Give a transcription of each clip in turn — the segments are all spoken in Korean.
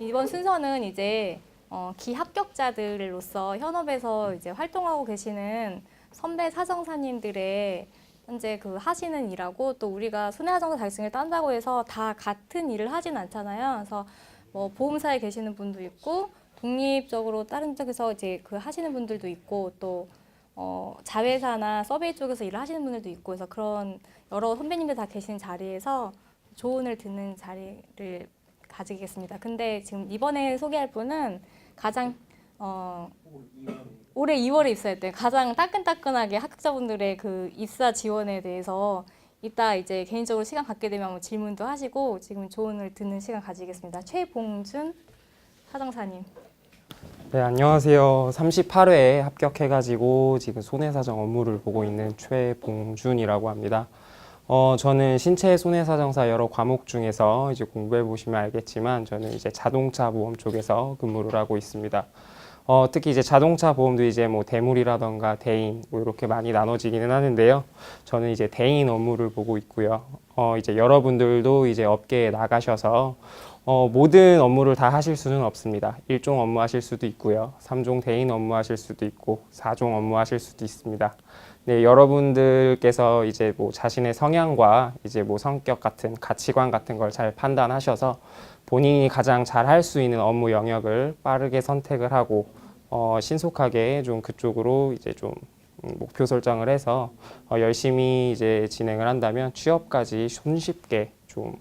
이번 순서는 이제 기합격자들로서 현업에서 이제 활동하고 계시는 선배 사정사님들의 현재 그 하시는 일하고, 또 우리가 손해사정사 자격증을 딴다고 해서 다 같은 일을 하진 않잖아요. 그래서 뭐 보험사에 계시는 분도 있고, 독립적으로 다른 쪽에서 이제 그 하시는 분들도 있고, 또 자회사나 서베이 쪽에서 일을 하시는 분들도 있고, 그래서 그런 여러 선배님들 다 계신 자리에서 조언을 듣는 자리를 가지겠습니다. 근데 지금 이번에 소개할 분은 가장 올해 2월에 입사했대요. 가장 따끈따끈하게 합격자분들의 그 입사 지원에 대해서 이따 이제 개인적으로 시간 갖게 되면 뭐 질문도 하시고 지금 조언을 듣는 시간 가지겠습니다. 최봉준 사정사님. 네, 안녕하세요. 38회에 합격해가지고 지금 손해사정 업무를 보고 있는 최봉준이라고 합니다. 저는 신체 손해사정사 여러 과목 중에서 이제 공부해 보시면 알겠지만 저는 이제 자동차 보험 쪽에서 근무를 하고 있습니다. 특히 이제 자동차 보험도 이제 뭐 대물이라던가 대인 뭐 이렇게 많이 나눠지기는 하는데요. 저는 이제 대인 업무를 보고 있고요. 이제 여러분들도 이제 업계에 나가셔서 모든 업무를 다 하실 수는 없습니다. 1종 업무 하실 수도 있고요. 3종 대인 업무 하실 수도 있고 4종 업무 하실 수도 있습니다. 네, 여러분들께서 이제 뭐 자신의 성향과 이제 뭐 성격 같은 가치관 같은 걸 잘 판단하셔서 본인이 가장 잘 할 수 있는 업무 영역을 빠르게 선택을 하고 신속하게 좀 그쪽으로 이제 좀 목표 설정을 해서 열심히 이제 진행을 한다면 취업까지 손쉽게 좀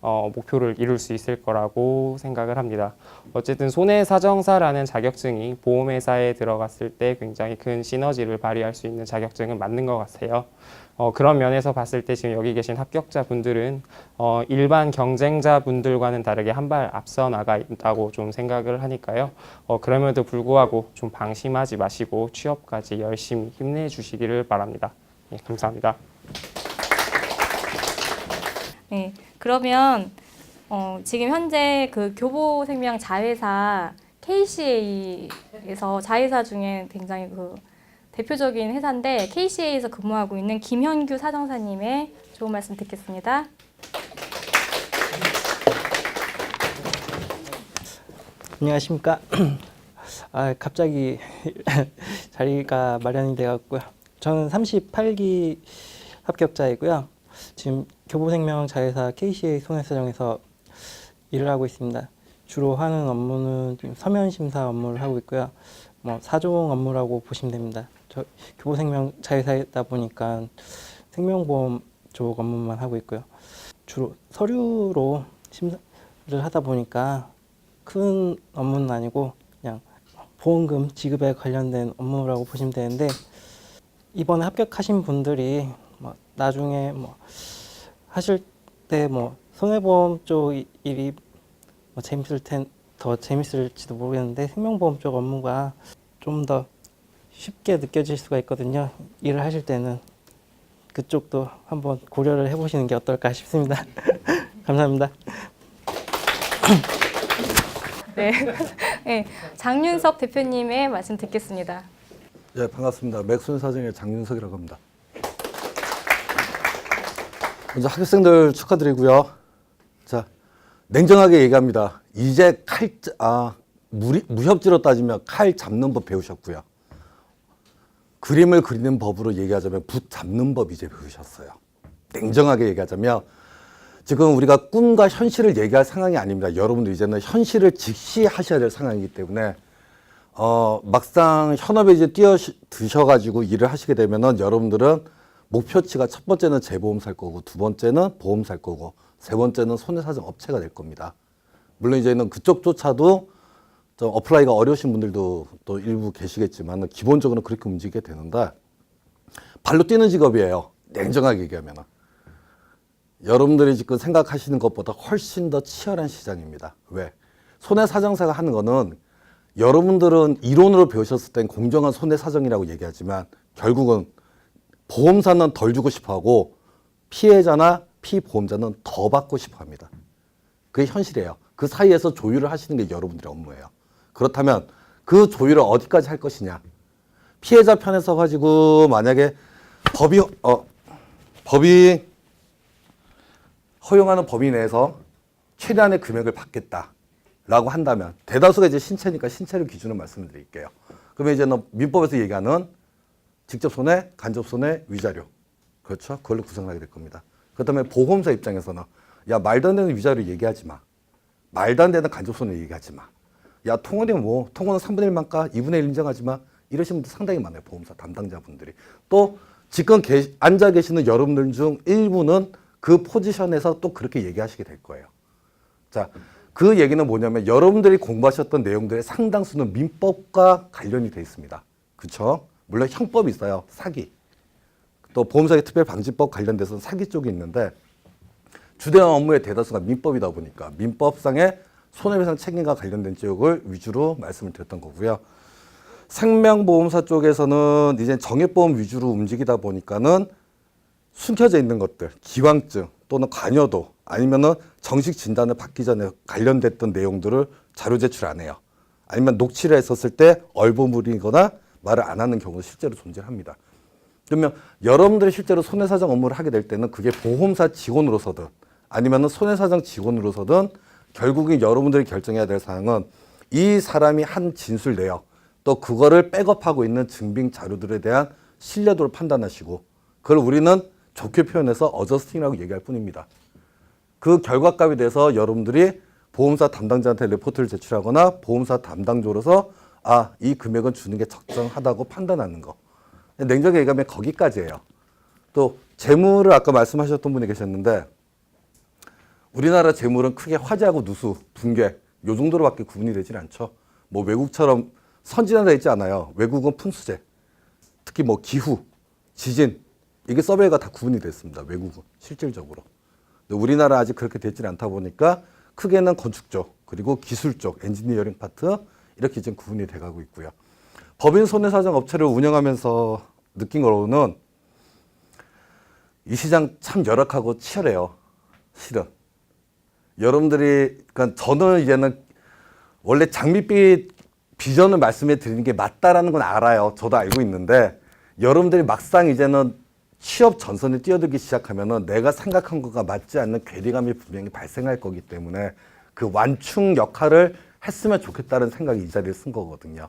목표를 이룰 수 있을 거라고 생각을 합니다. 어쨌든 손해사정사라는 자격증이 보험회사에 들어갔을 때 굉장히 큰 시너지를 발휘할 수 있는 자격증은 맞는 것 같아요. 그런 면에서 봤을 때 지금 여기 계신 합격자분들은 일반 경쟁자분들과는 다르게 한 발 앞서 나가 있다고 좀 생각을 하니까요. 그럼에도 불구하고 좀 방심하지 마시고 취업까지 열심히 힘내주시기를 바랍니다. 네, 감사합니다. 네, 그러면 지금 현재 그 교보생명 자회사 KCA에서 자회사 중에 굉장히 그 대표적인 회사인데 KCA에서 근무하고 있는 김현규 사정사님의 좋은 말씀 듣겠습니다. 안녕하십니까. 갑자기 자리가 마련이 되었고요. 저는 38기 합격자이고요. 지금 교보생명 자회사 KCA 손해사정에서 일을 하고 있습니다. 주로 하는 업무는 서면 심사 업무를 하고 있고요. 뭐 4종 업무라고 보시면 됩니다. 저 교보생명 자회사이다 보니까 생명보험 쪽 업무만 하고 있고요. 주로 서류로 심사를 하다 보니까 큰 업무는 아니고 그냥 보험금 지급에 관련된 업무라고 보시면 되는데, 이번에 합격하신 분들이 뭐 나중에 뭐 하실 때 뭐 손해보험 쪽 일이 뭐 더 재밌을지도 모르겠는데 생명보험 쪽 업무가 좀 더 쉽게 느껴질 수가 있거든요. 일을 하실 때는 그쪽도 한번 고려를 해보시는 게 어떨까 싶습니다. 감사합니다. 네, 네, 장윤석 대표님의 말씀 듣겠습니다. 네, 반갑습니다. 맥손사정의 장윤석이라고 합니다. 먼저 학생들 축하드리고요. 자, 냉정하게 얘기합니다. 이제 무협지로 따지면 칼 잡는 법 배우셨고요. 그림을 그리는 법으로 얘기하자면 붓 잡는 법 이제 배우셨어요. 냉정하게 얘기하자면 지금 우리가 꿈과 현실을 얘기할 상황이 아닙니다. 여러분들 이제는 현실을 직시하셔야 될 상황이기 때문에 막상 현업에 이제 뛰어드셔가지고 일을 하시게 되면은 여러분들은 목표치가 첫 번째는 재보험 살 거고, 두 번째는 보험 살 거고, 세 번째는 손해사정 업체가 될 겁니다. 물론 이제는 그쪽조차도 좀 어플라이가 어려우신 분들도 또 일부 계시겠지만 기본적으로 그렇게 움직이게 되는데, 발로 뛰는 직업이에요. 냉정하게 얘기하면. 여러분들이 지금 생각하시는 것보다 훨씬 더 치열한 시장입니다. 왜? 손해사정사가 하는 거는 여러분들은 이론으로 배우셨을 땐 공정한 손해사정이라고 얘기하지만 결국은 보험사는 덜 주고 싶어하고 피해자나 피보험자는 더 받고 싶어합니다. 그게 현실이에요. 그 사이에서 조율을 하시는 게 여러분들의 업무예요. 그렇다면 그 조율을 어디까지 할 것이냐. 피해자 편에서 가지고 만약에 법이 허용하는 범위 내에서 최대한의 금액을 받겠다라고 한다면 대다수가 이제 신체니까 신체를 기준으로 말씀을 드릴게요. 그러면 이제는 민법에서 얘기하는 직접 손해, 간접 손해, 위자료. 그렇죠? 그걸로 구성을 하게 될 겁니다. 그다음에 보험사 입장에서는 야 말도 안 되는 위자료 얘기하지 마. 말도 안 되는 간접 손해 얘기하지 마. 야 통원이 뭐 통원은 3분의 1만 까 2분의 1 인정하지 마. 이러신 분들 상당히 많아요. 보험사 담당자분들이. 또 지금 앉아 계시는 여러분들 중 일부는 그 포지션에서 또 그렇게 얘기하시게 될 거예요. 자, 그 얘기는 뭐냐면 여러분들이 공부하셨던 내용들의 상당수는 민법과 관련이 돼 있습니다. 그렇죠? 물론 형법이 있어요. 사기. 또 보험사기 특별방지법 관련돼서는 사기 쪽이 있는데 주된 업무의 대다수가 민법이다 보니까 민법상의 손해배상 책임과 관련된 지역을 위주로 말씀을 드렸던 거고요. 생명보험사 쪽에서는 이제 정액보험 위주로 움직이다 보니까는 숨겨져 있는 것들, 기왕증 또는 관여도 아니면은 정식 진단을 받기 전에 관련됐던 내용들을 자료 제출 안 해요. 아니면 녹취를 했었을 때 얼버무리거나 말을 안 하는 경우도 실제로 존재합니다. 그러면 여러분들이 실제로 손해사정 업무를 하게 될 때는 그게 보험사 직원으로서든 아니면은 손해사정 직원으로서든 결국엔 여러분들이 결정해야 될 사항은 이 사람이 한 진술 내역 또 그거를 백업하고 있는 증빙 자료들에 대한 신뢰도를 판단하시고 그걸 우리는 좋게 표현해서 어저스팅이라고 얘기할 뿐입니다. 그 결과값에 대해서 여러분들이 보험사 담당자한테 레포트를 제출하거나 보험사 담당자로서 이 금액은 주는 게 적정하다고 판단하는 거. 냉정하게 얘기하면 거기까지예요. 또 재물을 아까 말씀하셨던 분이 계셨는데 우리나라 재물은 크게 화재하고 누수, 붕괴 요 정도로밖에 구분이 되질 않죠. 뭐 외국처럼 선진화되어 있지 않아요. 외국은 풍수재, 특히 뭐 기후, 지진 이게 서베이가 다 구분이 됐습니다. 외국은 실질적으로. 근데 우리나라 아직 그렇게 되질 않다 보니까 크게는 건축 쪽 그리고 기술 쪽, 엔지니어링 파트 이렇게 지금 구분이 돼가고 있고요. 법인 손해사정 업체를 운영하면서 느낀 거로는 이 시장 참 열악하고 치열해요. 실은. 여러분들이 그러니까 저는 이제는 원래 장밋빛 비전을 말씀해 드리는 게 맞다라는 건 알아요. 저도 알고 있는데 여러분들이 막상 이제는 취업 전선에 뛰어들기 시작하면은 내가 생각한 것과 맞지 않는 괴리감이 분명히 발생할 거기 때문에 그 완충 역할을 했으면 좋겠다는 생각이 이 자리에 쓴 거거든요.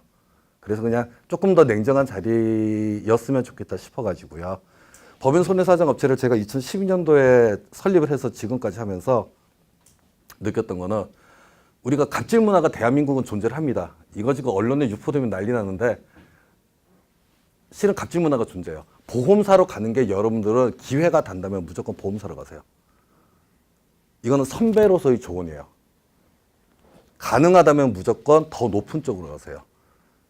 그래서 그냥 조금 더 냉정한 자리였으면 좋겠다 싶어가지고요. 법인 손해사정 업체를 제가 2012년도에 설립을 해서 지금까지 하면서 느꼈던 거는 우리가 갑질 문화가 대한민국은 존재를 합니다. 이거 지금 언론에 유포되면 난리 나는데 실은 갑질 문화가 존재해요. 보험사로 가는 게 여러분들은 기회가 단다면 무조건 보험사로 가세요. 이거는 선배로서의 조언이에요. 가능하다면 무조건 더 높은 쪽으로 가세요.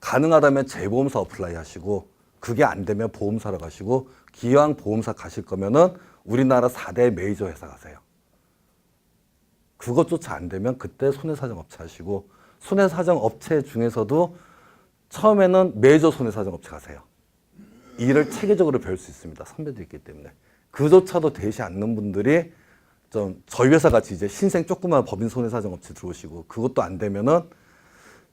가능하다면 재보험사 어플라이 하시고 그게 안 되면 보험사로 가시고 기왕 보험사 가실 거면은 우리나라 4대 메이저 회사 가세요. 그것조차 안 되면 그때 손해사정 업체 하시고 손해사정 업체 중에서도 처음에는 메이저 손해사정 업체 가세요. 일을 체계적으로 배울 수 있습니다. 선배들이 있기 때문에. 그조차도 되지 않는 분들이 좀 저희 회사 같이 이제 신생 조그만 법인 손해사정 업체 들어오시고 그것도 안 되면은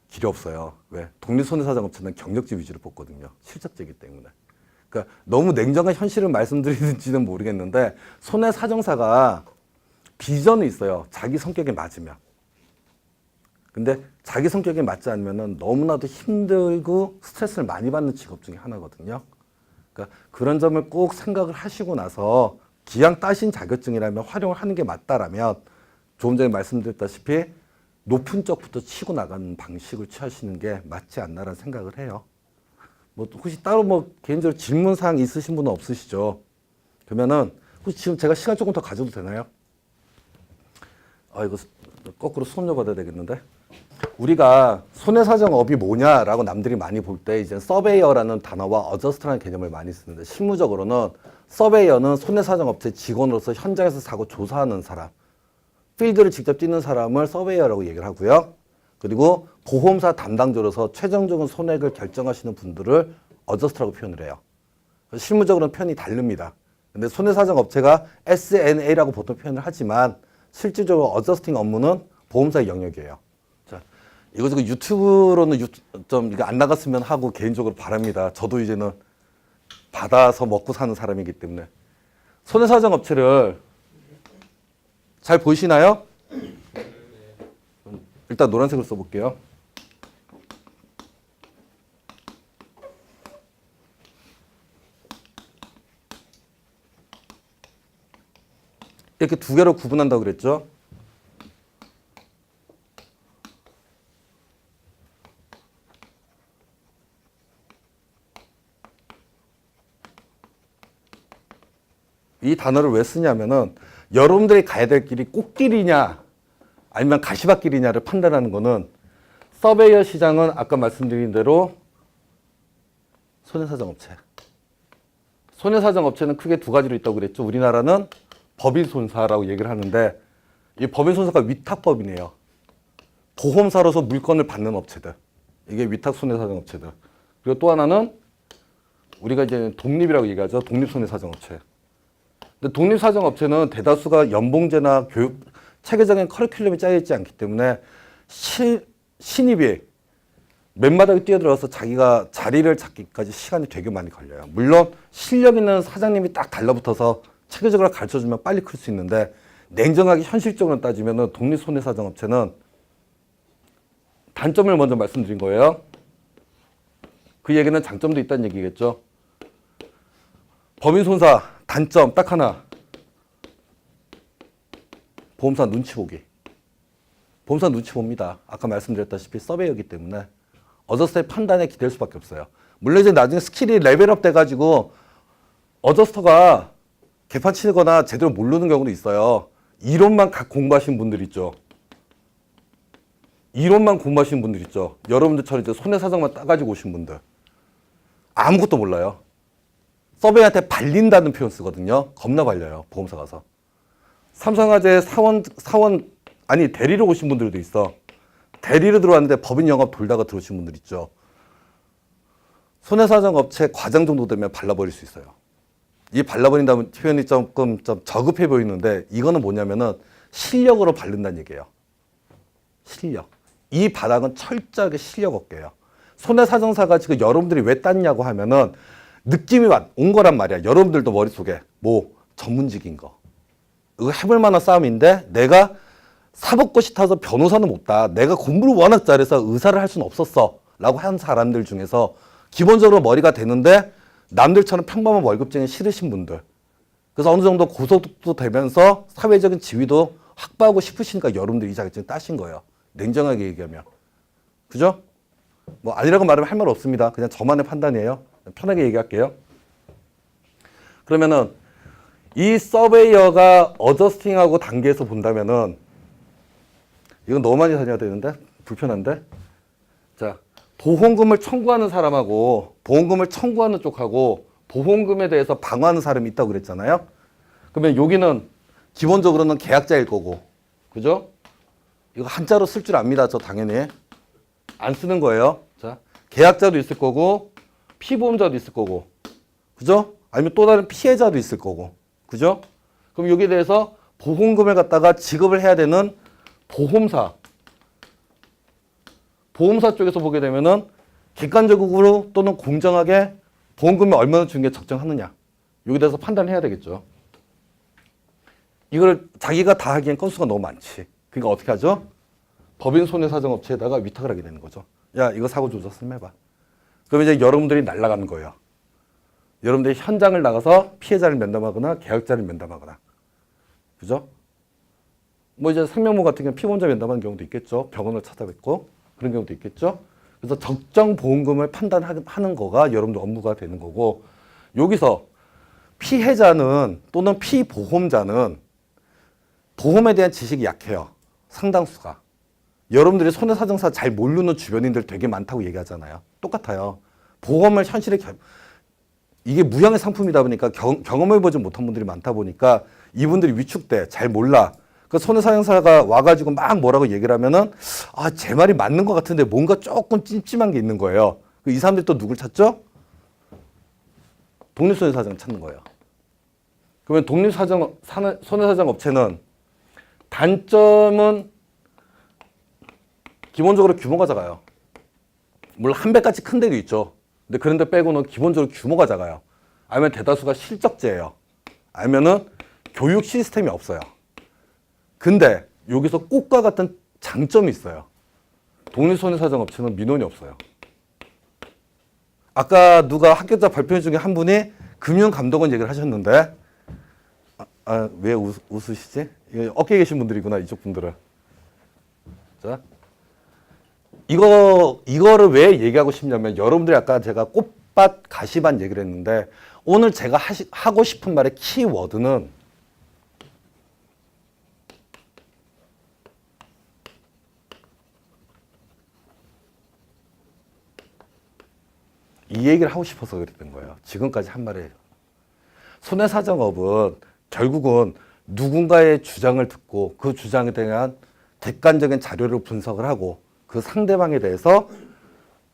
길이 없어요. 왜? 독립 손해사정 업체는 경력직 위주로 뽑거든요. 실적제이기 때문에. 그러니까 너무 냉정한 현실을 말씀드리는지는 모르겠는데 손해사정사가 비전이 있어요. 자기 성격에 맞으면. 근데 자기 성격에 맞지 않으면은 너무나도 힘들고 스트레스를 많이 받는 직업 중에 하나거든요. 그러니까 그런 점을 꼭 생각을 하시고 나서 기왕 따신 자격증이라면 활용을 하는 게 맞다라면 조금 전에 말씀드렸다시피 높은 쪽부터 치고 나가는 방식을 취하시는 게 맞지 않나라는 생각을 해요. 뭐 혹시 따로 뭐 개인적으로 질문 사항 있으신 분은 없으시죠? 그러면은 혹시 지금 제가 시간 조금 더 가져도 되나요? 이거 거꾸로 수업료 받아야 되겠는데? 우리가 손해사정업이 뭐냐라고 남들이 많이 볼 때 이제 서베이어라는 단어와 어저스트라는 개념을 많이 쓰는데 실무적으로는 서베이어는 손해사정업체 직원으로서 현장에서 사고 조사하는 사람, 필드를 직접 뛰는 사람을 서베이어라고 얘기를 하고요. 그리고 보험사 담당자로서 최종적인 손해를 결정하시는 분들을 어저스트라고 표현을 해요. 실무적으로는 표현이 다릅니다. 근데 손해사정업체가 SNA라고 보통 표현을 하지만 실질적으로 어저스팅 업무는 보험사의 영역이에요. 자, 이거 지금 유튜브로는 좀 이거 안 나갔으면 하고 개인적으로 바랍니다. 저도 이제는 받아서 먹고 사는 사람이기 때문에. 손해사정 업체를 잘 보이시나요? 일단 노란색을 써볼게요. 이렇게 두 개로 구분한다고 그랬죠? 이 단어를 왜 쓰냐면은 여러분들이 가야 될 길이 꽃길이냐 아니면 가시밭길이냐를 판단하는 거는 서베이어 시장은 아까 말씀드린 대로 손해사정업체. 손해사정업체는 크게 두 가지로 있다고 그랬죠. 우리나라는 법인손사라고 얘기를 하는데 이 법인손사가 위탁법인이에요. 보험사로서 물건을 받는 업체들. 이게 위탁손해사정업체들. 그리고 또 하나는 우리가 이제 독립이라고 얘기하죠. 독립손해사정업체. 근데 독립사정업체는 대다수가 연봉제나 교육, 체계적인 커리큘럼이 짜여있지 않기 때문에 신입이 맨바닥에 뛰어들어서 자기가 자리를 잡기까지 시간이 되게 많이 걸려요. 물론 실력 있는 사장님이 딱 달라붙어서 체계적으로 가르쳐주면 빨리 클 수 있는데 냉정하게 현실적으로 따지면 독립손해사정업체는 단점을 먼저 말씀드린 거예요. 그 얘기는 장점도 있다는 얘기겠죠. 법인손사 단점 딱 하나. 보험사 눈치 보기. 보험사 눈치 봅니다. 아까 말씀드렸다시피 서베이어기 때문에 어저스터의 판단에 기댈 수밖에 없어요. 물론 이제 나중에 스킬이 레벨업 돼가지고 어저스터가 개판 치거나 제대로 모르는 경우도 있어요. 이론만 공부하신 분들 있죠. 이론만 공부하신 분들 있죠. 여러분들처럼 이제 손해사정만 따가지고 오신 분들. 아무것도 몰라요. 서베이한테 발린다는 표현 쓰거든요. 겁나 발려요. 보험사 가서. 삼성화재 대리로 오신 분들도 있어. 대리로 들어왔는데 법인 영업 돌다가 들어오신 분들 있죠. 손해사정업체 과장 정도 되면 발라버릴 수 있어요. 이 발라버린다는 표현이 조금 저급해 보이는데 이거는 뭐냐면은 실력으로 바른다는 얘기예요. 실력. 이 바닥은 철저하게 실력 업계예요. 손해사정사가 지금 여러분들이 왜 땄냐고 하면은 느낌이 온 거란 말이야. 여러분들도 머릿속에 뭐 전문직인 거. 이거 해볼 만한 싸움인데 내가 사법고 시타서 변호사는 못 따. 내가 공부를 워낙 잘해서 의사를 할 수는 없었어. 라고 한 사람들 중에서 기본적으로 머리가 되는데 남들처럼 평범한 월급쟁이 싫으신 분들. 그래서 어느 정도 고소득도 되면서 사회적인 지위도 확보하고 싶으시니까 여러분들이 이 자격증 따신 거예요. 냉정하게 얘기하면. 그죠? 뭐 아니라고 말하면 할 말 없습니다. 그냥 저만의 판단이에요. 편하게 얘기할게요. 그러면은 이 서베이어가 어저스팅하고 단계에서 본다면은 이건 너무 많이 다녀야 되는데 불편한데. 자, 보험금을 청구하는 사람하고 보험금을 청구하는 쪽하고 보험금에 대해서 방어하는 사람이 있다고 그랬잖아요. 그러면 여기는 기본적으로는 계약자일 거고, 그죠? 이거 한자로 쓸 줄 압니다. 저 당연히 안 쓰는 거예요. 자, 계약자도 있을 거고 피보험자도 있을 거고, 그죠? 아니면 또 다른 피해자도 있을 거고, 그죠? 그럼 여기에 대해서 보험금을 갖다가 지급을 해야 되는 보험사 쪽에서 보게 되면은 객관적으로 또는 공정하게 보험금을 얼마나 주는 게 적정하느냐, 여기에 대해서 판단을 해야 되겠죠. 이걸 자기가 다 하기엔 건수가 너무 많지. 그러니까 어떻게 하죠? 법인 손해사정업체에다가 위탁을 하게 되는 거죠. 야, 이거 사고 조사 해봐. 그럼 이제 여러분들이 날아가는 거예요. 여러분들이 현장을 나가서 피해자를 면담하거나 계약자를 면담하거나, 그죠? 뭐 이제 생명보 같은 경우는 피보험자 면담하는 경우도 있겠죠. 병원을 찾아뵙고 그런 경우도 있겠죠. 그래서 적정 보험금을 판단하는 거가 여러분들 업무가 되는 거고, 여기서 피해자는 또는 피보험자는 보험에 대한 지식이 약해요. 상당수가. 여러분들이 손해사정사 잘 모르는 주변인들 되게 많다고 얘기하잖아요. 똑같아요. 보험을 현실에 이게 무형의 상품이다 보니까 경험해보지 못한 분들이 많다 보니까 이분들이 위축돼. 잘 몰라. 그 손해사정사가 와가지고 막 뭐라고 얘기를 하면은 아, 제 말이 맞는 것 같은데 뭔가 조금 찜찜한 게 있는 거예요. 이 사람들이 또 누굴 찾죠? 독립손해사정 찾는 거예요. 그러면 손해사정 업체는 단점은 기본적으로 규모가 작아요. 물론 한 배까지 큰 데도 있죠. 근데 그런 데 빼고는 기본적으로 규모가 작아요. 아니면 대다수가 실적제예요. 아니면은 교육 시스템이 없어요. 근데 여기서 꽃과 같은 장점이 있어요. 독립손해사정업체는 민원이 없어요. 아까 누가 합격자 발표 중에 한 분이 금융감독원 얘기를 하셨는데 왜 웃으시지? 어깨에 계신 분들이구나, 이쪽 분들은. 자, 이거를 왜 얘기하고 싶냐면 여러분들이 아까 제가 꽃밭 가시밭 얘기를 했는데 오늘 제가 하고 싶은 말의 키워드는 이 얘기를 하고 싶어서 그랬던 거예요. 지금까지 한 말이에요. 손해사정업은 결국은 누군가의 주장을 듣고 그 주장에 대한 객관적인 자료를 분석을 하고 그 상대방에 대해서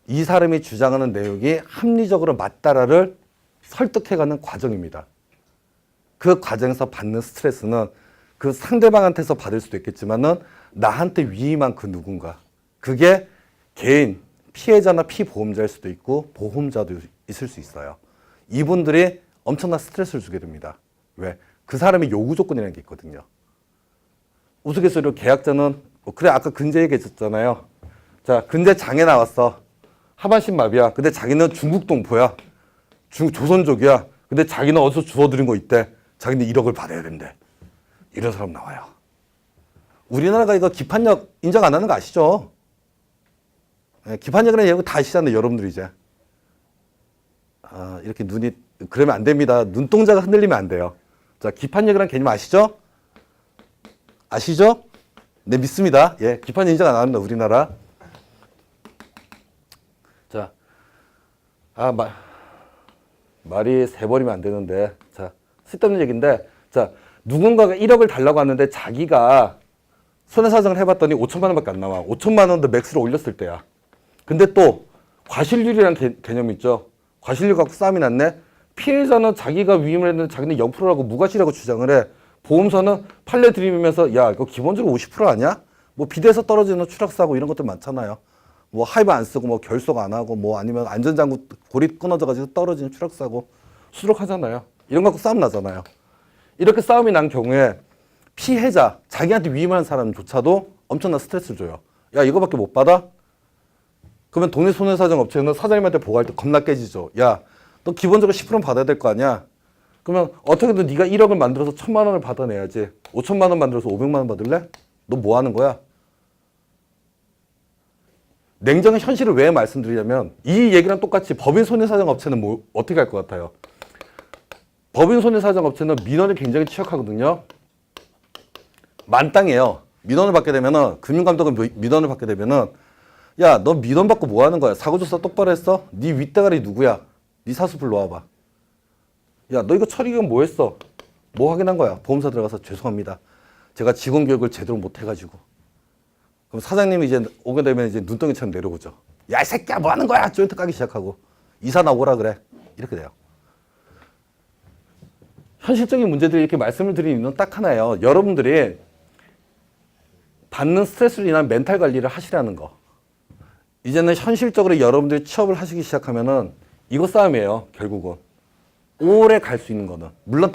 이 사람이 주장하는 내용이 합리적으로 맞다라를 설득해가는 과정입니다. 그 과정에서 받는 스트레스는 그 상대방한테서 받을 수도 있겠지만은 나한테 위임한 그 누군가, 그게 개인 피해자나 피보험자일 수도 있고 보험자도 있을 수 있어요. 이분들이 엄청난 스트레스를 주게 됩니다. 왜? 그 사람의 요구 조건이라는 게 있거든요. 우스갯소리로 계약자는 그래 아까 근제 얘기했잖아요. 자, 근데 장에 나왔어. 하반신 마비야. 근데 자기는 중국 동포야. 조선족이야. 근데 자기는 어디서 주워들인 거 있대. 자기는 1억을 받아야 된대. 이런 사람 나와요. 우리나라가 이거 기판력 인정 안 하는 거 아시죠? 네, 기판력이라는 얘기 다 아시잖아요, 여러분들 이제. 이렇게 눈이 그러면 안 됩니다. 눈동자가 흔들리면 안 돼요. 자, 기판력이라는 개념 아시죠? 아시죠? 네, 믿습니다. 예, 기판력 인정 안 합니다, 우리나라. 자, 말이 세 번이면 안 되는데, 자, 쓸데없는 얘기인데, 자, 누군가가 1억을 달라고 하는데 자기가 손해사정을 해봤더니 5천만 원밖에 안 나와. 5천만 원도 맥스를 올렸을 때야. 근데 또 과실률이라는 개념이 있죠. 과실률 갖고 싸움이 났네. 피해자는 자기가 위임을 했는데 자기는 0%라고 무과실이라고 주장을 해. 보험사는 판례 들이면서 야 이거 기본적으로 50% 아니야? 뭐 비대에서 떨어지는 추락사고 이런 것들 많잖아요. 뭐 하이브 안 쓰고 뭐 결속 안 하고 뭐 아니면 안전장구 고리 끊어져가지고 떨어지는 추락사고 수록하잖아요. 이런 거 갖고 싸움 나잖아요. 이렇게 싸움이 난 경우에 피해자, 자기한테 위임하는 사람조차도 엄청난 스트레스를 줘요. 야 이거밖에 못 받아? 그러면 독립손해사정업체는 사장님한테 보고할 때 겁나 깨지죠. 야, 너 기본적으로 10%는 받아야 될 거 아니야? 그러면 어떻게든 네가 1억을 만들어서 1,000만 원을 받아내야지. 5천만 원 만들어서 500만 원 받을래? 너 뭐 하는 거야? 냉정한 현실을 왜 말씀드리냐면 이 얘기랑 똑같이 법인손해사정업체는 뭐 어떻게 할 것 같아요? 법인손해사정업체는 민원을 굉장히 취약하거든요. 만땅이에요. 민원을 받게 되면은 금융감독은 민원을 받게 되면은 야, 너 민원 받고 뭐 하는 거야? 사고조사 똑바로 했어? 네 윗대가리 누구야? 네 사수 불러와봐. 야, 너 이거 처리금 뭐 했어? 뭐 확인한 거야? 보험사 들어가서 죄송합니다. 제가 직원 교육을 제대로 못 해가지고. 그럼 사장님이 이제 오게 되면 이제 눈덩이처럼 내려오죠. 야, 이 새끼야, 뭐 하는 거야? 조인트 까기 시작하고. 이사 나오라 그래. 이렇게 돼요. 현실적인 문제들이 이렇게 말씀을 드리는 이유는 딱 하나예요. 여러분들이 받는 스트레스로 인한 멘탈 관리를 하시라는 거. 이제는 현실적으로 여러분들이 취업을 하시기 시작하면은 이거 싸움이에요, 결국은. 오래 갈 수 있는 거는. 물론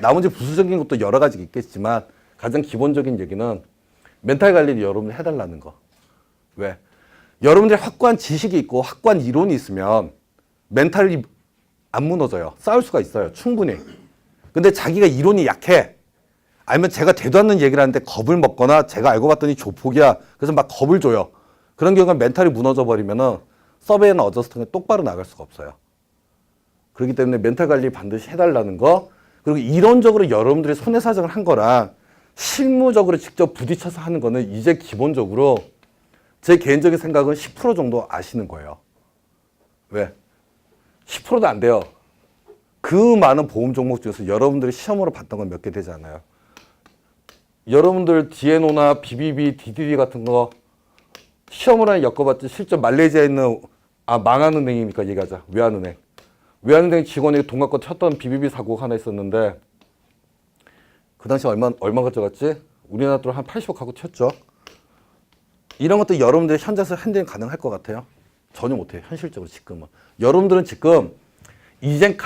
나머지 부수적인 것도 여러 가지 있겠지만 가장 기본적인 얘기는 멘탈 관리를 여러분들 해달라는 거. 왜? 여러분들이 확고한 지식이 있고 확고한 이론이 있으면 멘탈이 안 무너져요. 싸울 수가 있어요, 충분히. 근데 자기가 이론이 약해. 아니면 제가 되도 않는 얘기를 하는데 겁을 먹거나 제가 알고 봤더니 조폭이야. 그래서 막 겁을 줘요. 그런 경우는 멘탈이 무너져 버리면은 서베이나 어저스팅에 똑바로 나갈 수가 없어요. 그렇기 때문에 멘탈 관리 반드시 해달라는 거. 그리고 이론적으로 여러분들이 손해사정을 한 거랑 실무적으로 직접 부딪혀서 하는 거는 이제 기본적으로 제 개인적인 생각은 10% 정도 아시는 거예요. 왜? 10%도 안 돼요. 그 많은 보험 종목 중에서 여러분들이 시험으로 봤던 건 몇 개 되지 않아요. 여러분들 DNO나 BBB, DDD 같은 거 시험을 하나 엮어봤지 실제 말레이시아에 있는 망한 은행이니까 얘기하자. 외환은행. 외환은행 직원이 돈 갖고 쳤던 BBB 사고가 하나 있었는데 그 당시 얼마 가져갔지? 우리나라 돈 한 80억 하고 쳤죠. 이런 것도 여러분들이 현장에서 핸들링 가능할 것 같아요? 전혀 못해요. 현실적으로 지금은. 여러분들은 지금 이젠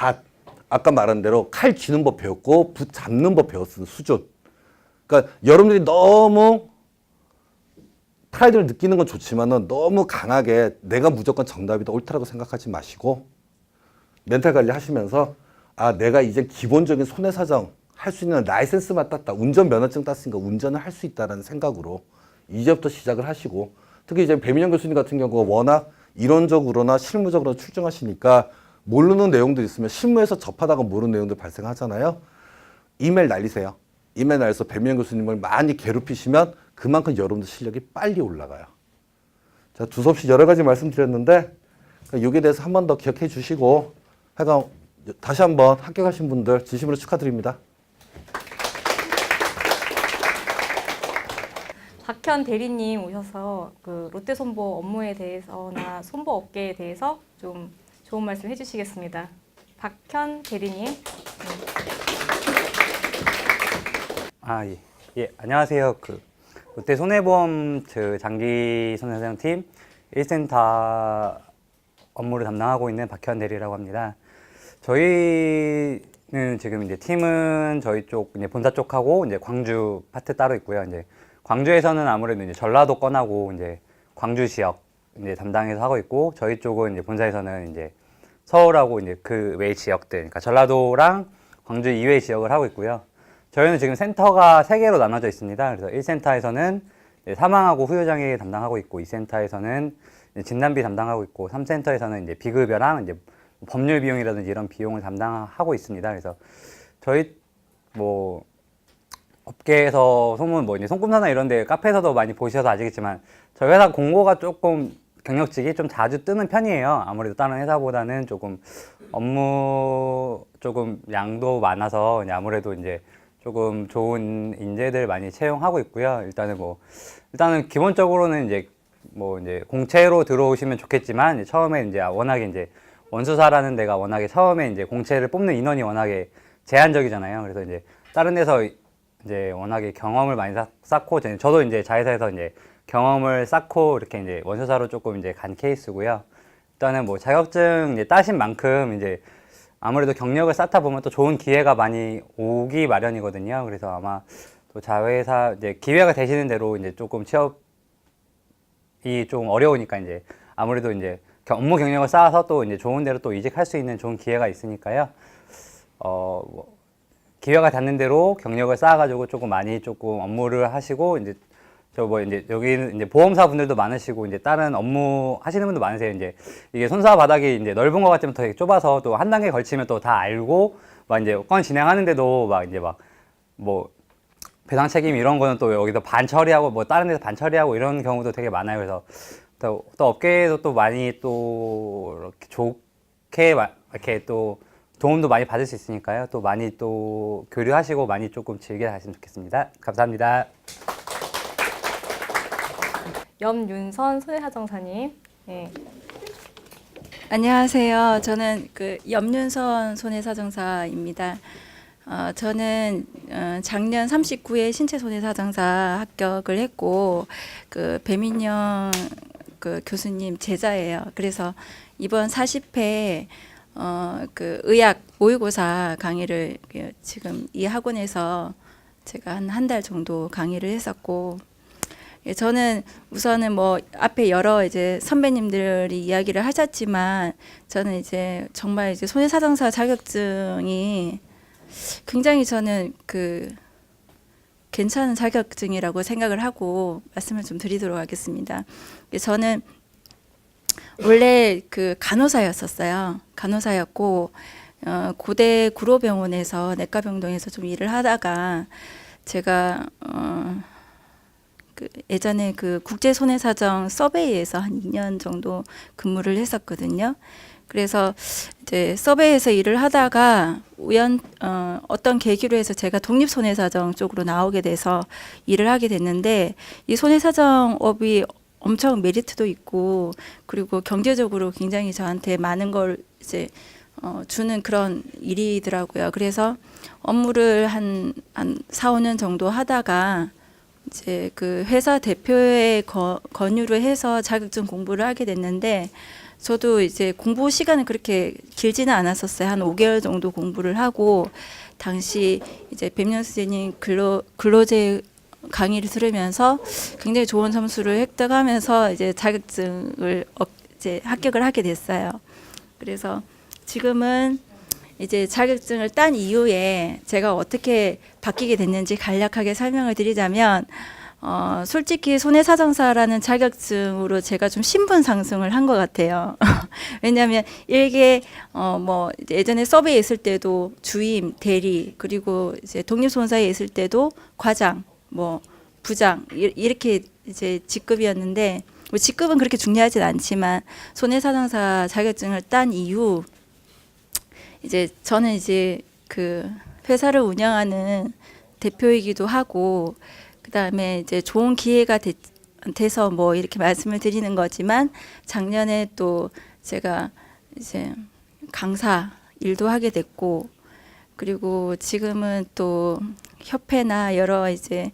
아까 말한 대로 칼 쥐는 법 배웠고 붓 잡는 법 배웠는 수준. 그러니까 여러분들이 너무 프라이드를 느끼는 건 좋지만은 너무 강하게 내가 무조건 정답이다 옳다라고 생각하지 마시고 멘탈 관리 하시면서 아 내가 이제 기본적인 손해사정 할 수 있는 라이센스만 땄다. 운전면허증 땄으니까 운전을 할 수 있다는 생각으로 이제부터 시작을 하시고 특히 이제 배민영 교수님 같은 경우가 워낙 이론적으로나 실무적으로 출중하시니까 모르는 내용들 있으면 실무에서 접하다가 모르는 내용들 발생하잖아요. 이메일 날리세요. 이메일 날려서 배민영 교수님을 많이 괴롭히시면 그만큼 여러분들 실력이 빨리 올라가요. 자, 두서없이 여러 가지 말씀드렸는데 여기에 대해서 한 번 더 기억해 주시고 하여간 다시 한번 합격하신 분들 진심으로 축하드립니다. 박현 대리님 오셔서 그 롯데손보 업무에 대해서나 손보 업계에 대해서 좀 좋은 말씀 해주시겠습니다. 박현 대리님. 예. 예, 안녕하세요. 롯데 손해보험 장기 손해사정팀 1센터 업무를 담당하고 있는 박현 대리라고 합니다. 저희는 지금 이제 팀은 저희 쪽 이제 본사 쪽하고 이제 광주 파트 따로 있고요. 이제 광주에서는 아무래도 이제 전라도권하고 이제 광주 지역 이제 담당해서 하고 있고 저희 쪽은 이제 본사에서는 이제 서울하고 이제 그 외 지역들, 그러니까 전라도랑 광주 이외 지역을 하고 있고요. 저희는 지금 센터가 3개로 나눠져 있습니다. 그래서 1센터에서는 사망하고 후유장애 담당하고 있고 2센터에서는 진단비 담당하고 있고 3센터에서는 이제 비급여랑 이제 법률 비용이라든지 이런 비용을 담당하고 있습니다. 그래서 저희 뭐 업계에서 소문 뭐 이제 손금사나 이런 데 카페에서도 많이 보셔서 아시겠지만 저희 회사 공고가 조금 경력직이 좀 자주 뜨는 편이에요. 아무래도 다른 회사보다는 조금 업무 조금 양도 많아서 아무래도 이제 조금 좋은 인재들 많이 채용하고 있고요. 일단은 기본적으로는 이제 공채로 들어오시면 좋겠지만 처음에 이제 워낙에 이제 원수사라는 데가 워낙에 처음에 이제 공채를 뽑는 인원이 워낙에 제한적이잖아요. 그래서 이제 다른 데서 이제 워낙에 경험을 많이 쌓고 저도 이제 자회사에서 이제 경험을 쌓고 이렇게 이제 원수사로 조금 이제 간 케이스고요. 일단은 뭐 자격증 이제 따신 만큼 이제 아무래도 경력을 쌓다 보면 또 좋은 기회가 많이 오기 마련이거든요. 그래서 아마 또 자회사 이제 기회가 되시는 대로 이제 조금 취업이 좀 어려우니까 이제 아무래도 이제 업무 경력을 쌓아서 또 이제 좋은 데로 또 이직할 수 있는 좋은 기회가 있으니까요. 기회가 닿는 대로 경력을 쌓아가지고 조금 많이 조금 업무를 하시고 이제 이제 여기는 이제 보험사 분들도 많으시고 이제 다른 업무 하시는 분도 많으세요. 이제 이게 손사 바닥이 이제 넓은 것 같지만 되게 좁아서 또 한 단계 걸치면 또 다 알고 막 이제 건 진행하는데도 막 이제 뭐 배상 책임 이런 거는 또 여기서 반 처리하고 뭐 다른 데서 반 처리하고 이런 경우도 되게 많아요. 그래서 또 업계에도 또 많이 또 이렇게 좋게 이렇게 또 도움도 많이 받을 수 있으니까요. 또 많이 또 교류하시고 많이 조금 즐겨 가시면 좋겠습니다. 감사합니다. 염윤선 손해사정사님. 네. 안녕하세요. 저는 염윤선 손해사정사입니다. 저는 작년 39회 신체손해사정사 합격을 했고 배민영 교수님 제자예요. 그래서 이번 40회 의학 모의고사 강의를 지금 이 학원에서 제가 한 달 정도 강의를 했었고 저는 우선은 뭐 앞에 여러 이제 선배님들이 이야기를 하셨지만 저는 이제 정말 이제 손해사정사 자격증이 굉장히 저는 괜찮은 자격증이라고 생각을 하고 말씀을 좀 드리도록 하겠습니다. 저는 원래 간호사였었어요. 간호사였고 고대 구로병원에서 내과병동에서 좀 일을 하다가 제가 예전에 국제손해사정 서베이에서 한 2년 정도 근무를 했었거든요. 그래서 이제 서베이에서 일을 하다가 어떤 계기로 해서 제가 독립손해사정 쪽으로 나오게 돼서 일을 하게 됐는데 이 손해사정업이 엄청 메리트도 있고 그리고 경제적으로 굉장히 저한테 많은 걸 이제 주는 그런 일이더라고요. 그래서 업무를 한 4, 5년 정도 하다가 이제 회사 대표의 권유를 해서 자격증 공부를 하게 됐는데 저도 이제 공부 시간은 그렇게 길지는 않았었어요. 한 5개월 정도 공부를 하고 당시 이제 배민영 선생님 근로제 강의를 들으면서 굉장히 좋은 점수를 획득하면서 이제 자격증을 이제 합격을 하게 됐어요. 그래서 지금은 이제 자격증을 딴 이후에 제가 어떻게 바뀌게 됐는지 간략하게 설명을 드리자면, 솔직히 손해사정사라는 자격증으로 제가 좀 신분 상승을 한 것 같아요. 왜냐하면 이게 뭐 예전에 서베이에 있을 때도 주임, 대리, 그리고 이제 독립손사에 있을 때도 과장, 뭐 부장 이렇게 이제 직급이었는데, 뭐 직급은 그렇게 중요하진 않지만 손해사정사 자격증을 딴 이후 이제 저는 이제 그 회사를 운영하는 대표이기도 하고, 그다음에 이제 좋은 기회가 돼서 뭐 이렇게 말씀을 드리는 거지만, 작년에 또 제가 이제 강사 일도 하게 됐고, 그리고 지금은 또 협회나 여러 이제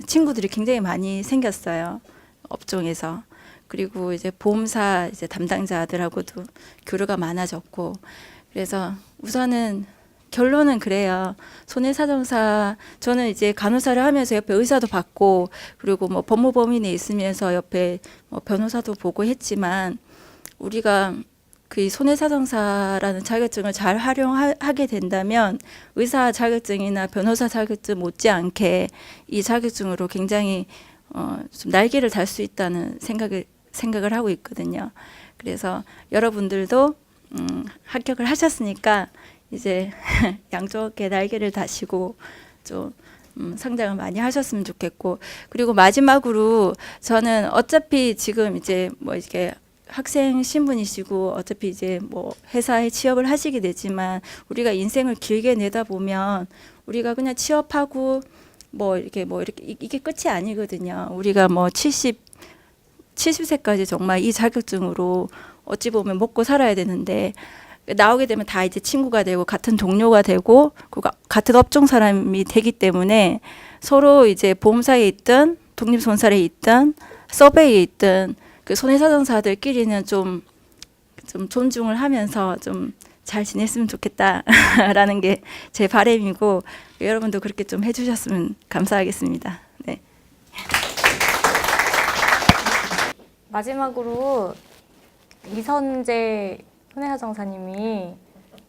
친구들이 굉장히 많이 생겼어요, 업종에서. 그리고 이제 보험사 이제 담당자들하고도 교류가 많아졌고, 그래서 우선은 결론은 그래요. 손해사정사, 저는 이제 간호사를 하면서 옆에 의사도 받고, 그리고 뭐 법무법인에 있으면서 옆에 뭐 변호사도 보고 했지만, 우리가 그 손해사정사라는 자격증을 잘 활용하게 된다면 의사 자격증이나 변호사 자격증 못지않게 이 자격증으로 굉장히 좀 날개를 달 수 있다는 생각을 하고 있거든요. 그래서 여러분들도 합격을 하셨으니까 이제 양쪽에 날개를 다시고 좀 성장을 많이 하셨으면 좋겠고, 그리고 마지막으로 저는 어차피 지금 이제 뭐 이렇게 학생 신분이시고 어차피 이제 뭐 회사에 취업을 하시게 되지만, 우리가 인생을 길게 내다 보면 우리가 그냥 취업하고 뭐 이렇게 이게 끝이 아니거든요. 우리가 뭐 70세까지 정말 이 자격증으로 어찌 보면 먹고 살아야 되는데, 나오게 되면 다 이제 친구가 되고 같은 동료가 되고 그리고 같은 업종 사람이 되기 때문에 서로 이제 보험사에 있든 독립손사에 있든 서베이에 있든 그 손해사정사들끼리는 좀 존중을 하면서 좀 잘 지냈으면 좋겠다라는 게 제 바람이고, 여러분도 그렇게 좀 해주셨으면 감사하겠습니다. 네. 마지막으로 이선재 손해사정사님이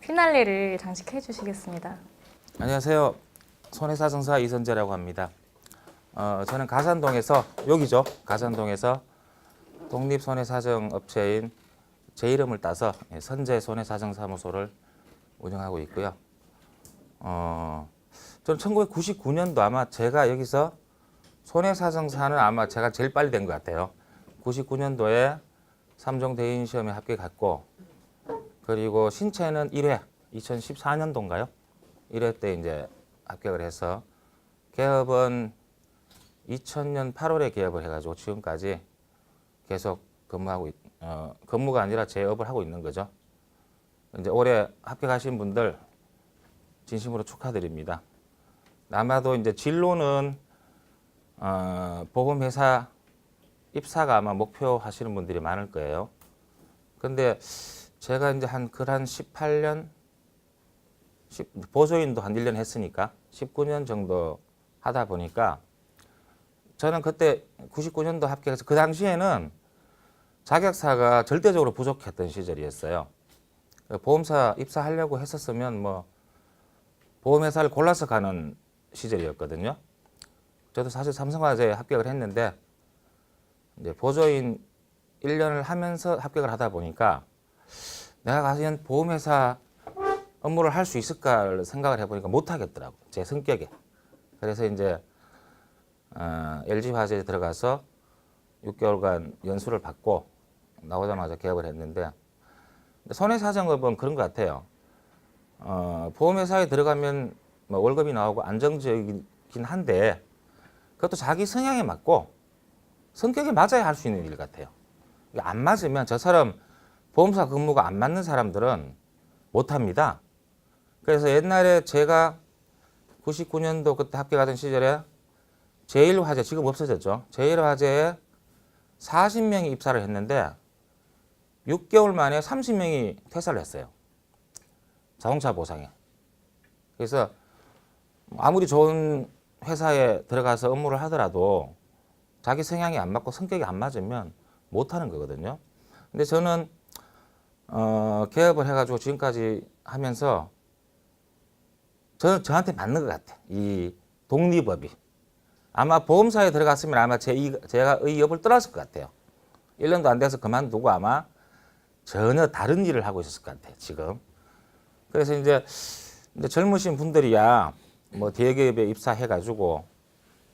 피날레를 장식해 주시겠습니다. 안녕하세요. 손해사정사 이선재라고 합니다. 저는 가산동에서, 여기죠, 가산동에서 독립손해사정업체인 제 이름을 따서 선재 손해사정사무소를 운영하고 있고요. 저는 1999년도 아마 제가 여기서 손해사정사는 아마 제가 제일 빨리 된 것 같아요. 99년도에 3종 대인 시험에 합격했고, 그리고 신체는 1회, 2014년도인가요? 1회 때 이제 합격을 해서 개업은 2000년 8월에 개업을 해가지고 지금까지 계속 근무가 아니라 재업을 하고 있는 거죠. 이제 올해 합격하신 분들 진심으로 축하드립니다. 아마도 이제 진로는 보험회사 입사가 아마 목표 하시는 분들이 많을 거예요. 근데 제가 이제 한 18년, 보조인도 한 1년 했으니까 19년 정도 하다 보니까, 저는 그때 99년도 합격해서 그 당시에는 자격사가 절대적으로 부족했던 시절이었어요. 보험사 입사하려고 했었으면 뭐 보험회사를 골라서 가는 시절이었거든요. 저도 사실 삼성화재에 합격을 했는데 이제 보조인 1년을 하면서 합격을 하다 보니까 내가 과연 보험회사 업무를 할 수 있을까를 생각을 해보니까 못하겠더라고요, 제 성격에. 그래서 이제 LG화재에 들어가서 6개월간 연수를 받고 나오자마자 개업을 했는데, 손해사정업은 그런 것 같아요. 보험회사에 들어가면 뭐 월급이 나오고 안정적이긴 한데, 그것도 자기 성향에 맞고 성격에 맞아야 할 수 있는 일 같아요. 안 맞으면, 저처럼 보험사 근무가 안 맞는 사람들은 못합니다. 그래서 옛날에 제가 99년도 그때 합격하던 시절에 제1화재, 지금 없어졌죠, 제1화재에 40명이 입사를 했는데 6개월 만에 30명이 퇴사를 했어요, 자동차 보상에. 그래서 아무리 좋은 회사에 들어가서 업무를 하더라도 자기 성향이 안 맞고 성격이 안 맞으면 못하는 거거든요. 근데 저는 개업을 해가지고 지금까지 하면서 저한테 맞는 것 같아. 이 독립업이. 아마 보험사에 들어갔으면 아마 제가 의 업을 떠났을 것 같아요. 1년도 안 돼서 그만두고 아마 전혀 다른 일을 하고 있었을 것 같아요, 지금. 그래서 이제 젊으신 분들이야 뭐 대기업에 입사해가지고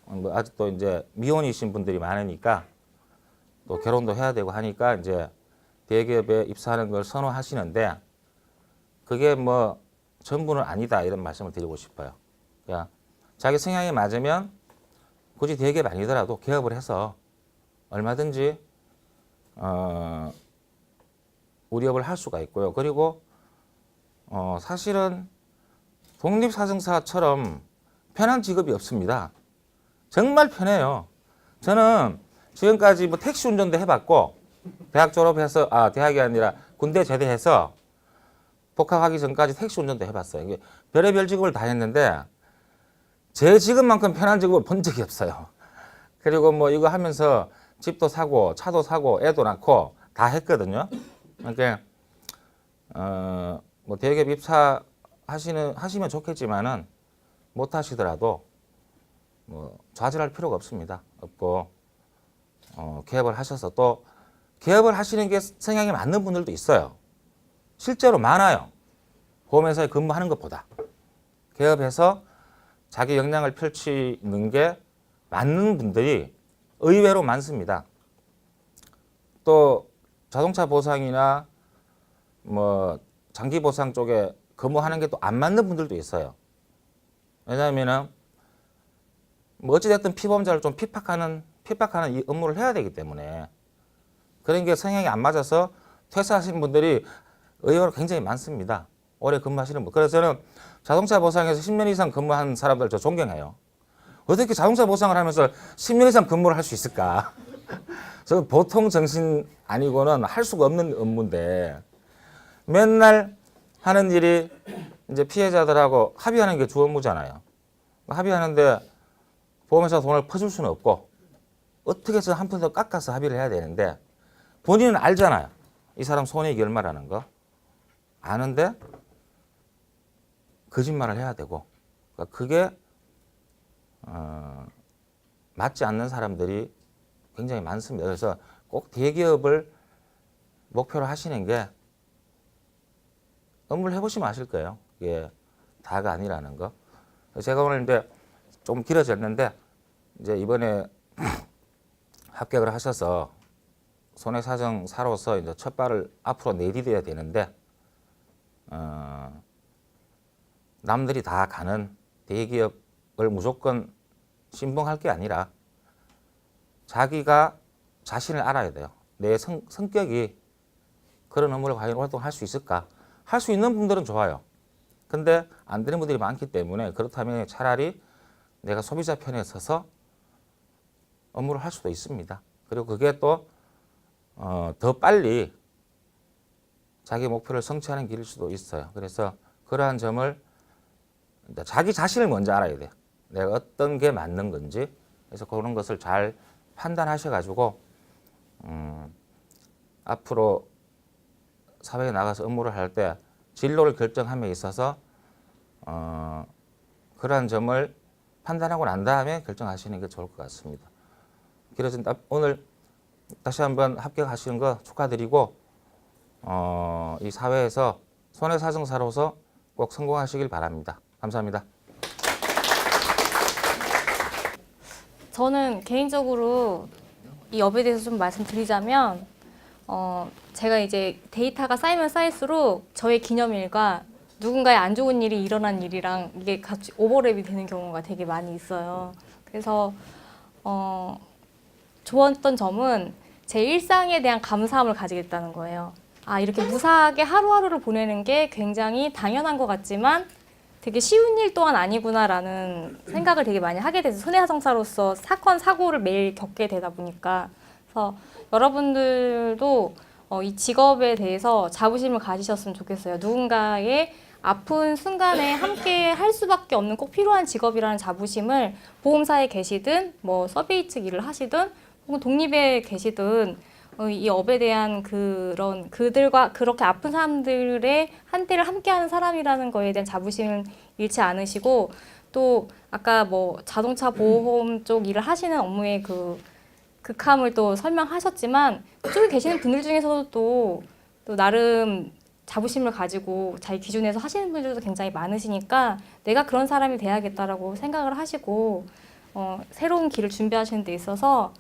뭐 아직도 이제 미혼이신 분들이 많으니까 또 결혼도 해야 되고 하니까 이제 대기업에 입사하는 걸 선호하시는데 그게 뭐 전부는 아니다 이런 말씀을 드리고 싶어요. 그러니까 자기 성향에 맞으면 굳이 대기업 아니더라도 개업을 해서 얼마든지 우리 업을 할 수가 있고요. 그리고 사실은 독립사정사처럼 편한 직업이 없습니다. 정말 편해요. 저는 지금까지 뭐 택시 운전도 해봤고 대학 졸업해서 대학이 아니라 군대 제대해서 복학하기 전까지 택시 운전도 해봤어요. 이게 별의별 직업을 다 했는데 제 직업만큼 편한 직업을 본 적이 없어요. 그리고 뭐 이거 하면서 집도 사고 차도 사고 애도 낳고 다 했거든요. 그러니까 뭐 대기업 하시면 좋겠지만은 못 하시더라도 뭐 좌절할 필요가 없습니다. 없고 개업을 하셔서 또 개업을 하시는 게 성향에 맞는 분들도 있어요. 실제로 많아요. 보험회사에 근무하는 것보다 개업해서 자기 역량을 펼치는 게 맞는 분들이 의외로 많습니다. 또 자동차 보상이나 뭐 장기 보상 쪽에 근무하는 게 또 안 맞는 분들도 있어요. 왜냐하면은 뭐 어찌됐든 피보험자를 좀 핍박하는 이 업무를 해야 되기 때문에 그런 게 성향이 안 맞아서 퇴사하시는 분들이 의외로 굉장히 많습니다. 오래 근무하시는 분. 그래서 저는 자동차 보상에서 10년 이상 근무한 사람들 저 존경해요. 어떻게 자동차 보상을 하면서 10년 이상 근무를 할 수 있을까? 저는 보통 정신 아니고는 할 수가 없는 업무인데 맨날 하는 일이 이제 피해자들하고 합의하는 게 주 업무잖아요. 합의하는데 보험회사 돈을 퍼줄 수는 없고 어떻게 해서 한 푼 더 깎아서 합의를 해야 되는데 본인은 알잖아요. 이 사람 손해액이 얼마라는 거. 아는데 거짓말을 해야 되고 그러니까 그게 맞지 않는 사람들이 굉장히 많습니다. 그래서 꼭 대기업을 목표로 하시는 게 업무를 해보시면 아실 거예요. 이게 다가 아니라는 거. 제가 오늘 이제 좀 길어졌는데 이제 이번에 합격을 하셔서 손해사정사로서 이제 첫 발을 앞으로 내디뎌야 되는데 남들이 다 가는 대기업을 무조건 신봉할 게 아니라 자기가 자신을 알아야 돼요. 내 성격이 그런 업무를 과연 활동할 수 있을까? 할 수 있는 분들은 좋아요. 근데 안 되는 분들이 많기 때문에 그렇다면 차라리 내가 소비자 편에 서서 업무를 할 수도 있습니다. 그리고 그게 또 더 빨리 자기 목표를 성취하는 길일 수도 있어요. 그래서 그러한 점을 자기 자신을 먼저 알아야 돼요. 내가 어떤 게 맞는 건지. 그래서 그런 것을 잘 판단하셔가지고 앞으로 사회에 나가서 업무를 할 때 진로를 결정함에 있어서 그러한 점을 판단하고 난 다음에 결정하시는 게 좋을 것 같습니다. 길어진 오늘 다시 한번 합격하시는 거 축하드리고 이 사회에서 손해사정사로서 꼭 성공하시길 바랍니다. 감사합니다. 저는 개인적으로 이 업에 대해서 좀 말씀드리자면 제가 이제 데이터가 쌓이면 쌓일수록 저의 기념일과 누군가의 안 좋은 일이 일어난 일이랑 이게 같이 오버랩이 되는 경우가 되게 많이 있어요. 그래서 좋았던 점은 제 일상에 대한 감사함을 가지겠다는 거예요. 이렇게 무사하게 하루하루를 보내는 게 굉장히 당연한 것 같지만 되게 쉬운 일 또한 아니구나라는 생각을 되게 많이 하게 돼서 손해사정사로서 사건, 사고를 매일 겪게 되다 보니까 그래서 여러분들도 이 직업에 대해서 자부심을 가지셨으면 좋겠어요. 누군가의 아픈 순간에 함께 할 수밖에 없는 꼭 필요한 직업이라는 자부심을 보험사에 계시든 뭐 서베이 측 일을 하시든 혹은 독립에 계시든 이 업에 대한 그런 그들과 그렇게 아픈 사람들의 한때를 함께하는 사람이라는 거에 대한 자부심을 잃지 않으시고 또 아까 뭐 자동차 보험 쪽 일을 하시는 업무의 그 극함을 또 설명하셨지만 그쪽에 계시는 분들 중에서도 또 나름 자부심을 가지고 자기 기준에서 하시는 분들도 굉장히 많으시니까 내가 그런 사람이 돼야겠다라고 생각을 하시고 새로운 길을 준비하시는 데 있어서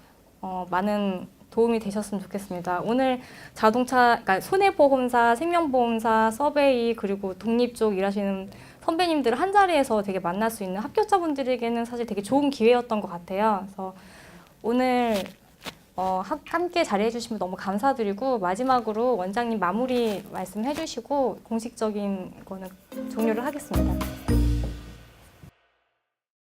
많은 도움이 되셨으면 좋겠습니다. 오늘 자동차, 그러니까 손해보험사, 생명보험사, 서베이 그리고 독립 쪽 일하시는 선배님들을 한 자리에서 되게 만날 수 있는 합격자분들에게는 사실 되게 좋은 기회였던 것 같아요. 그래서 오늘 함께 자리해 주시면 너무 감사드리고 마지막으로 원장님 마무리 말씀해 주시고 공식적인 거는 종료를 하겠습니다.